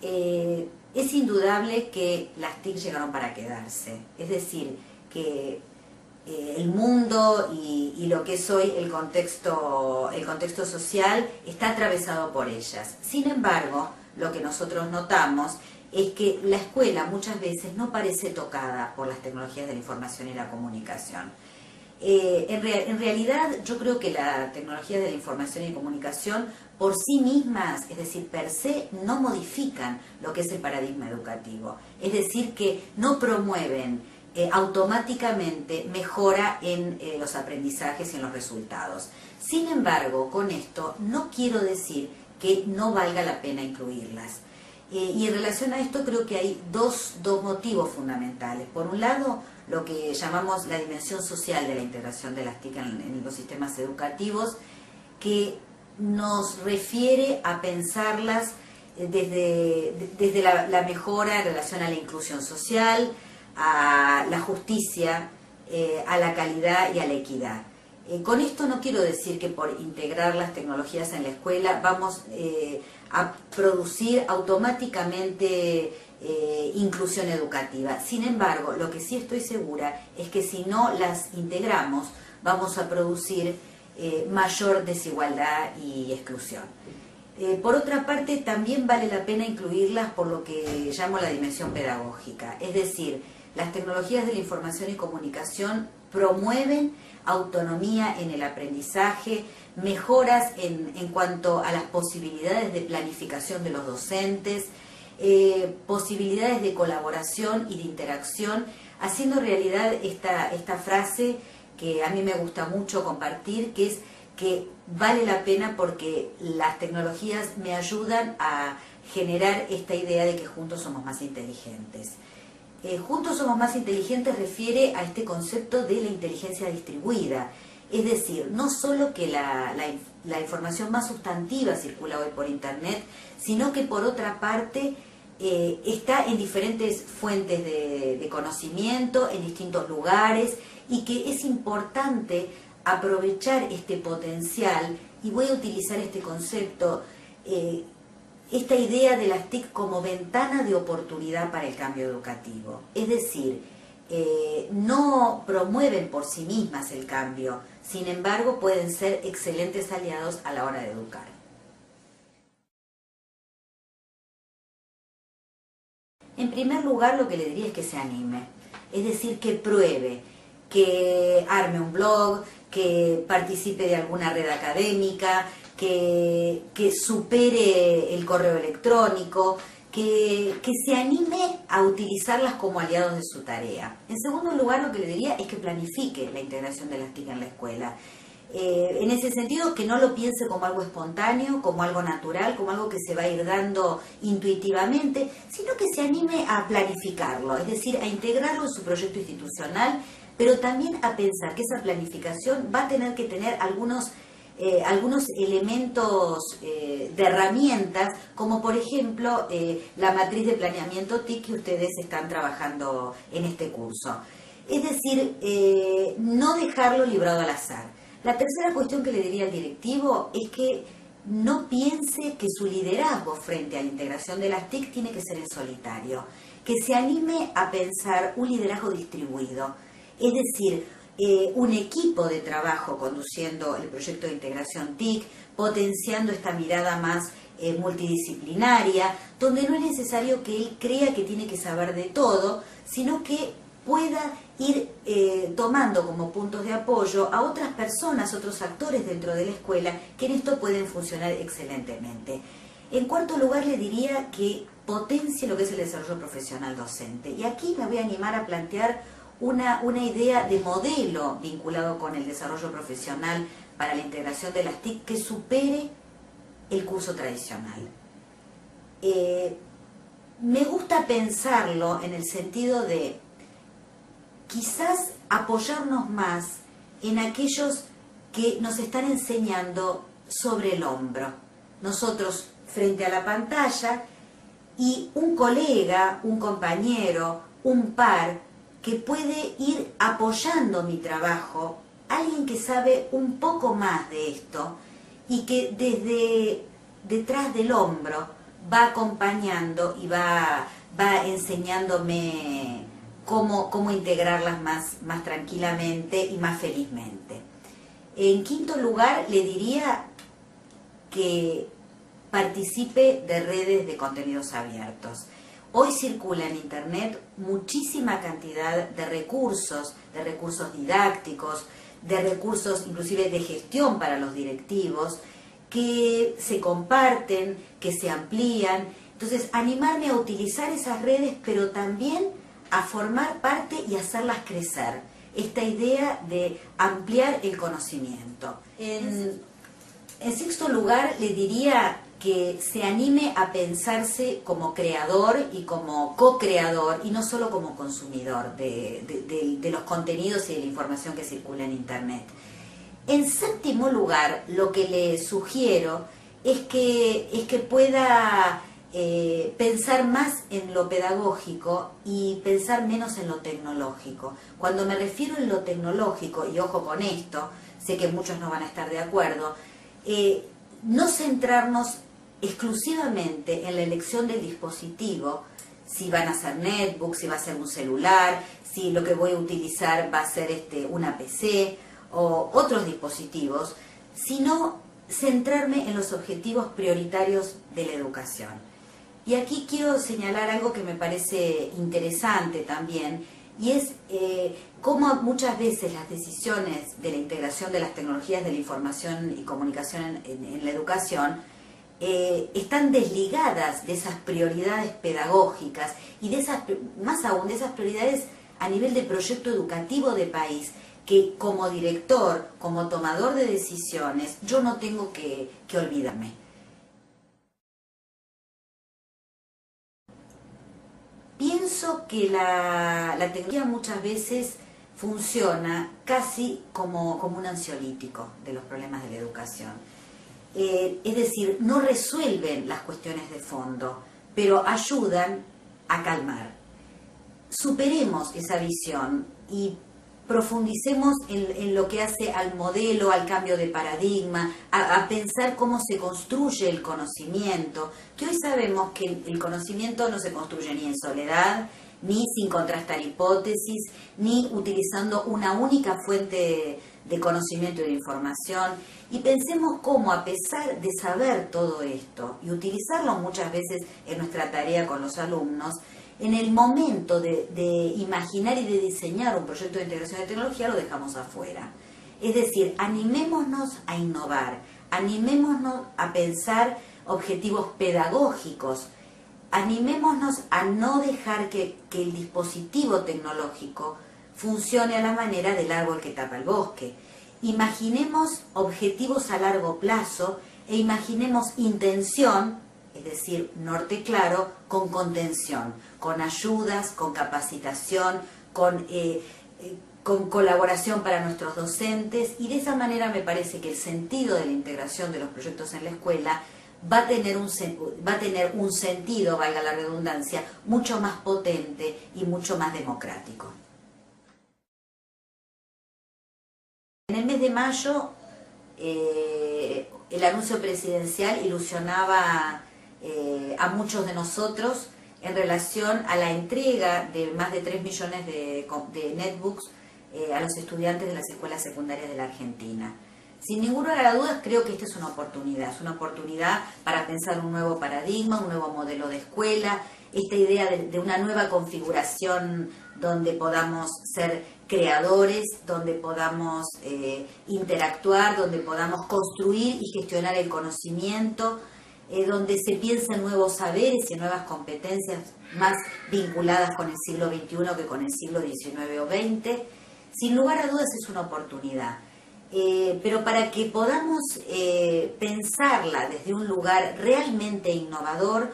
es indudable que las TIC llegaron para quedarse. Es decir, que el mundo y lo que es hoy el contexto social está atravesado por ellas. Sin embargo, lo que nosotros notamos es que la escuela muchas veces no parece tocada por las tecnologías de la información y la comunicación. En realidad yo creo que las tecnologías de la información y comunicación por sí mismas, es decir, per se, no modifican lo que es el paradigma educativo. Es decir, que no promueven automáticamente mejora en los aprendizajes y en los resultados. Sin embargo, con esto no quiero decir que no valga la pena incluirlas. Y en relación a esto creo que hay dos motivos fundamentales. Por un lado, lo que llamamos la dimensión social de la integración de las TIC en los sistemas educativos, que nos refiere a pensarlas desde la mejora en relación a la inclusión social, a la justicia, a la calidad y a la equidad. Con esto no quiero decir que por integrar las tecnologías en la escuela vamos a producir automáticamente inclusión educativa. Sin embargo, lo que sí estoy segura es que si no las integramos vamos a producir mayor desigualdad y exclusión. Por otra parte, también vale la pena incluirlas por lo que llamo la dimensión pedagógica, es decir, las tecnologías de la información y comunicación promueven autonomía en el aprendizaje, mejoras en cuanto a las posibilidades de planificación de los docentes, posibilidades de colaboración y de interacción, haciendo realidad esta frase que a mí me gusta mucho compartir, que es que vale la pena porque las tecnologías me ayudan a generar esta idea de que juntos somos más inteligentes. Juntos somos más inteligentes refiere a este concepto de la inteligencia distribuida, es decir, no solo que la información más sustantiva circula hoy por Internet, sino que por otra parte está en diferentes fuentes de conocimiento, en distintos lugares, y que es importante aprovechar este potencial, y voy a utilizar este concepto, esta idea de las TIC como ventana de oportunidad para el cambio educativo. Es decir, no promueven por sí mismas el cambio, sin embargo pueden ser excelentes aliados a la hora de educar. En primer lugar, lo que le diría es que se anime, es decir, que pruebe, que arme un blog, que participe de alguna red académica, que supere el correo electrónico, que se anime a utilizarlas como aliados de su tarea. En segundo lugar, lo que le diría es que planifique la integración de las TIC en la escuela. En ese sentido, que no lo piense como algo espontáneo, como algo natural, como algo que se va a ir dando intuitivamente, sino que se anime a planificarlo, es decir, a integrarlo en su proyecto institucional, pero también a pensar que esa planificación va a tener que tener algunos elementos de herramientas, como por ejemplo la matriz de planeamiento TIC que ustedes están trabajando en este curso. Es decir, no dejarlo librado al azar. La tercera cuestión que le diría al directivo es que no piense que su liderazgo frente a la integración de las TIC tiene que ser en solitario, que se anime a pensar un liderazgo distribuido, es decir, un equipo de trabajo conduciendo el proyecto de integración TIC, potenciando esta mirada más multidisciplinaria, donde no es necesario que él crea que tiene que saber de todo, sino que pueda ir tomando como puntos de apoyo a otras personas, otros actores dentro de la escuela, que en esto pueden funcionar excelentemente. En cuarto lugar, le diría que potencie lo que es el desarrollo profesional docente. Y aquí me voy a animar a plantear una idea de modelo vinculado con el desarrollo profesional para la integración de las TIC que supere el curso tradicional. Me gusta pensarlo en el sentido de quizás apoyarnos más en aquellos que nos están enseñando sobre el hombro. Nosotros frente a la pantalla y un colega, un compañero, un par que puede ir apoyando mi trabajo, alguien que sabe un poco más de esto y que desde detrás del hombro va acompañando y va enseñándome cómo integrarlas más tranquilamente y más felizmente. En quinto lugar, le diría que participe de redes de contenidos abiertos. Hoy circula en Internet muchísima cantidad de recursos didácticos, de recursos inclusive de gestión para los directivos, que se comparten, que se amplían. Entonces, animarme a utilizar esas redes, pero también a formar parte y hacerlas crecer. Esta idea de ampliar el conocimiento. En sexto lugar, le diría que se anime a pensarse como creador y como co-creador y no solo como consumidor de los contenidos y de la información que circula en Internet. En séptimo lugar, lo que le sugiero es que pueda pensar más en lo pedagógico y pensar menos en lo tecnológico. Cuando me refiero en lo tecnológico, y ojo con esto, sé que muchos no van a estar de acuerdo, no centrarnos exclusivamente en la elección del dispositivo, si van a ser netbooks, si va a ser un celular, si lo que voy a utilizar va a ser una PC o otros dispositivos, sino centrarme en los objetivos prioritarios de la educación. Y aquí quiero señalar algo que me parece interesante también, y es cómo muchas veces las decisiones de la integración de las tecnologías de la información y comunicación en la educación están desligadas de esas prioridades pedagógicas y más aún de esas prioridades a nivel de proyecto educativo de país, que como director, como tomador de decisiones, yo no tengo que olvidarme. Pienso que la tecnología muchas veces funciona casi como un ansiolítico de los problemas de la educación. Es decir, no resuelven las cuestiones de fondo, pero ayudan a calmar. Superemos esa visión y profundicemos en lo que hace al modelo, al cambio de paradigma, a pensar cómo se construye el conocimiento, que hoy sabemos que el conocimiento no se construye ni en soledad, ni sin contrastar hipótesis, ni utilizando una única fuente de conocimiento y de información. Y pensemos cómo, a pesar de saber todo esto y utilizarlo muchas veces en nuestra tarea con los alumnos, en el momento de imaginar y de diseñar un proyecto de integración de tecnología lo dejamos afuera. Es decir, animémonos a innovar, animémonos a pensar objetivos pedagógicos, animémonos a no dejar que el dispositivo tecnológico funcione a la manera del árbol que tapa el bosque. Imaginemos objetivos a largo plazo e imaginemos intención, es decir, norte claro, con contención, con ayudas, con capacitación, con colaboración para nuestros docentes, y de esa manera me parece que el sentido de la integración de los proyectos en la escuela va a tener un sentido, valga la redundancia, mucho más potente y mucho más democrático. En el mes de mayo, el anuncio presidencial ilusionaba a muchos de nosotros en relación a la entrega de más de 3 millones de netbooks a los estudiantes de las escuelas secundarias de la Argentina. Sin ninguna de las dudas, creo que esta es una oportunidad para pensar un nuevo paradigma, un nuevo modelo de escuela, esta idea de una nueva configuración donde podamos ser creadores, donde podamos interactuar, donde podamos construir y gestionar el conocimiento, donde se piensa en nuevos saberes y en nuevas competencias más vinculadas con el siglo XXI que con el siglo XIX o XX. Sin lugar a dudas es una oportunidad. Pero para que podamos pensarla desde un lugar realmente innovador,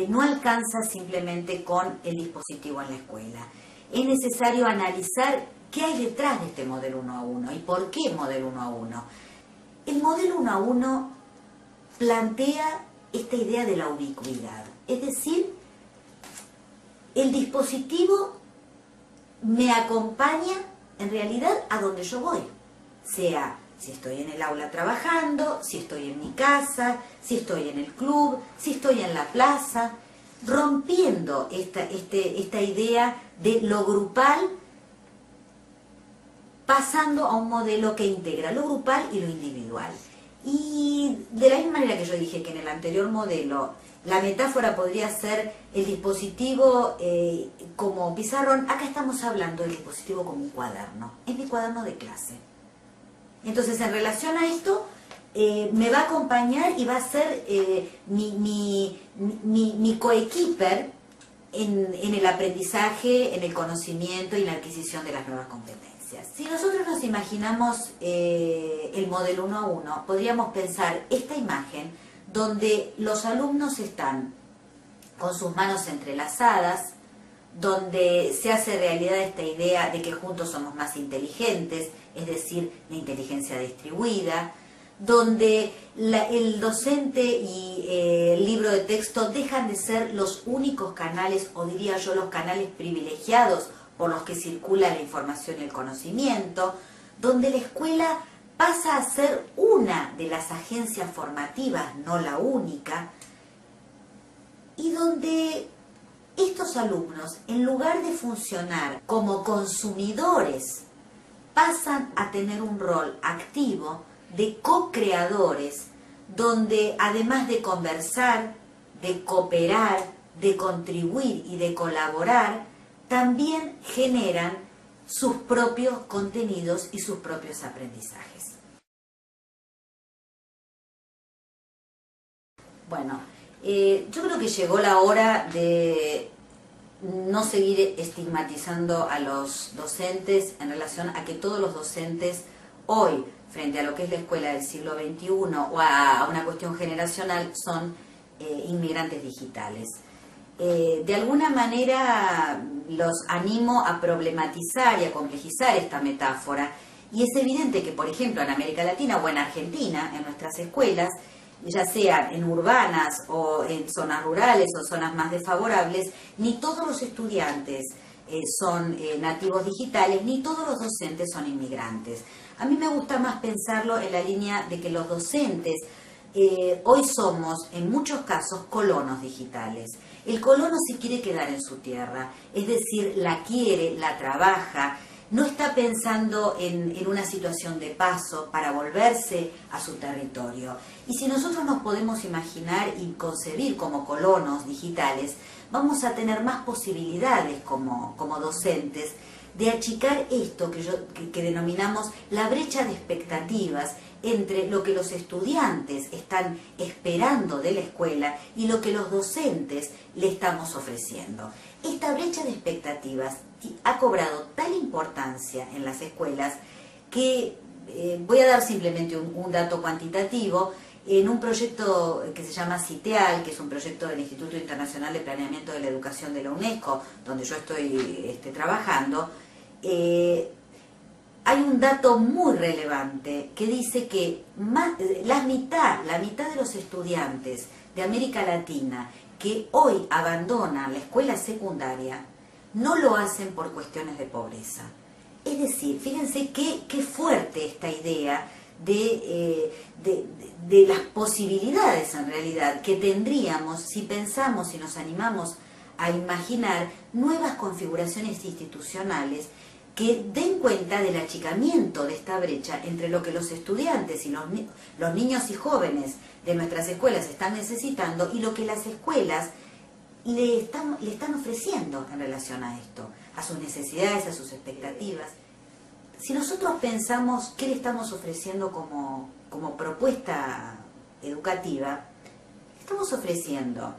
no alcanza simplemente con el dispositivo en la escuela. Es necesario analizar qué hay detrás de este modelo 1 a 1 y por qué modelo 1 a 1. El modelo 1 a 1 plantea esta idea de la ubicuidad, es decir, el dispositivo me acompaña en realidad a donde yo voy, sea Si estoy en el aula trabajando, si estoy en mi casa, si estoy en el club, si estoy en la plaza, rompiendo esta idea de lo grupal, pasando a un modelo que integra lo grupal y lo individual. Y de la misma manera que yo dije que en el anterior modelo la metáfora podría ser el dispositivo como pizarrón, acá estamos hablando del dispositivo como un cuaderno. Es mi cuaderno de clase. Entonces, en relación a esto, me va a acompañar y va a ser mi coequiper en el aprendizaje, en el conocimiento y en la adquisición de las nuevas competencias. Si nosotros nos imaginamos el modelo 1 a 1, podríamos pensar esta imagen donde los alumnos están con sus manos entrelazadas, donde se hace realidad esta idea de que juntos somos más inteligentes, es decir, la inteligencia distribuida, donde el docente y el libro de texto dejan de ser los únicos canales, o diría yo, los canales privilegiados por los que circula la información y el conocimiento, donde la escuela pasa a ser una de las agencias formativas, no la única, y donde estos alumnos, en lugar de funcionar como consumidores, pasan a tener un rol activo de co-creadores, donde además de conversar, de cooperar, de contribuir y de colaborar, también generan sus propios contenidos y sus propios aprendizajes. Bueno, yo creo que llegó la hora de no seguir estigmatizando a los docentes en relación a que todos los docentes hoy, frente a lo que es la escuela del siglo XXI o a una cuestión generacional, son inmigrantes digitales. De alguna manera los animo a problematizar y a complejizar esta metáfora, y es evidente que, por ejemplo, en América Latina o en Argentina, en nuestras escuelas, ya sean en urbanas o en zonas rurales o zonas más desfavorables, ni todos los estudiantes son nativos digitales, ni todos los docentes son inmigrantes. A mí me gusta más pensarlo en la línea de que los docentes hoy somos, en muchos casos, colonos digitales. El colono se quiere quedar en su tierra, es decir, la quiere, la trabaja, no está pensando en una situación de paso para volverse a su territorio. Y si nosotros nos podemos imaginar y concebir como colonos digitales, vamos a tener más posibilidades como docentes de achicar esto que denominamos la brecha de expectativas entre lo que los estudiantes están esperando de la escuela y lo que los docentes le estamos ofreciendo. Esta brecha de expectativas ha cobrado tal importancia en las escuelas que voy a dar simplemente un dato cuantitativo. En un proyecto que se llama CITEAL, que es un proyecto del Instituto Internacional de Planeamiento de la Educación de la UNESCO, donde yo estoy trabajando, hay un dato muy relevante que dice que la mitad de los estudiantes de América Latina que hoy abandonan la escuela secundaria no lo hacen por cuestiones de pobreza. Es decir, fíjense qué fuerte esta idea de las posibilidades en realidad que tendríamos si pensamos y nos animamos a imaginar nuevas configuraciones institucionales que den cuenta del achicamiento de esta brecha entre lo que los estudiantes y los niños y jóvenes de nuestras escuelas están necesitando y lo que las escuelas le están ofreciendo en relación a esto, a sus necesidades, a sus expectativas. Si nosotros pensamos qué le estamos ofreciendo como propuesta educativa, estamos ofreciendo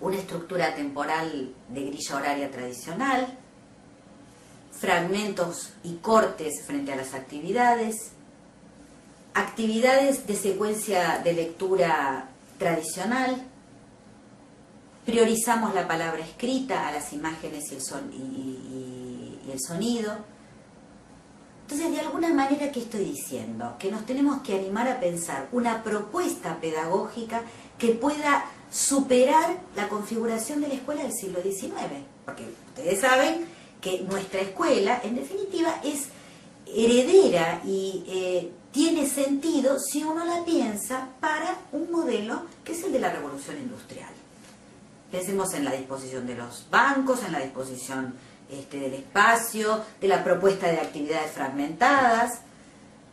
una estructura temporal de grilla horaria tradicional, fragmentos y cortes frente a las actividades, actividades de secuencia de lectura tradicional, priorizamos la palabra escrita a las imágenes y el sonido. Entonces, de alguna manera, ¿qué estoy diciendo? Que nos tenemos que animar a pensar una propuesta pedagógica que pueda superar la configuración de la escuela del siglo XIX. Porque ustedes saben que nuestra escuela, en definitiva, es heredera y tiene sentido si uno la piensa para un modelo que es el de la revolución industrial. Pensemos en la disposición de los bancos, en la disposición del espacio, de la propuesta de actividades fragmentadas.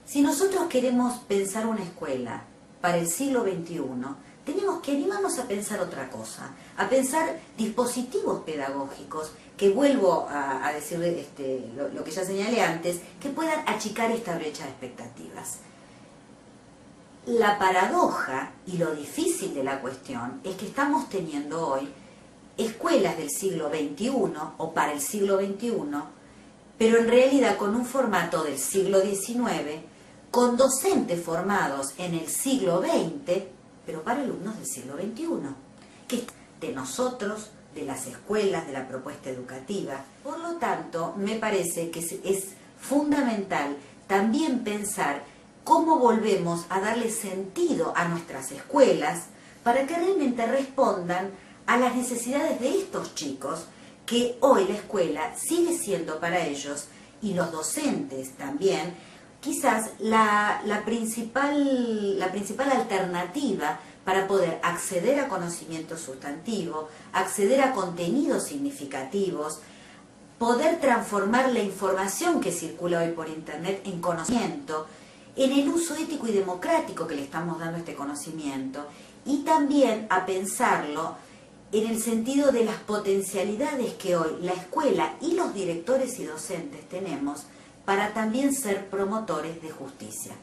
Si nosotros queremos pensar una escuela para el siglo XXI, tenemos que animarnos a pensar otra cosa, a pensar dispositivos pedagógicos que, vuelvo a decir lo que ya señalé antes, que puedan achicar esta brecha de expectativas. La paradoja y lo difícil de la cuestión es que estamos teniendo hoy escuelas del siglo XXI o para el siglo XXI, pero en realidad con un formato del siglo XIX, con docentes formados en el siglo XX, pero para alumnos del siglo XXI, que es de nosotros, de las escuelas, de la propuesta educativa. Por lo tanto, me parece que es fundamental también pensar cómo volvemos a darle sentido a nuestras escuelas para que realmente respondan a las necesidades de estos chicos, que hoy la escuela sigue siendo para ellos, y los docentes también, quizás la principal alternativa para poder acceder a conocimiento sustantivo, acceder a contenidos significativos, poder transformar la información que circula hoy por Internet en conocimiento, en el uso ético y democrático que le estamos dando a este conocimiento, y también a pensarlo en el sentido de las potencialidades que hoy la escuela y los directores y docentes tenemos para también ser promotores de justicia.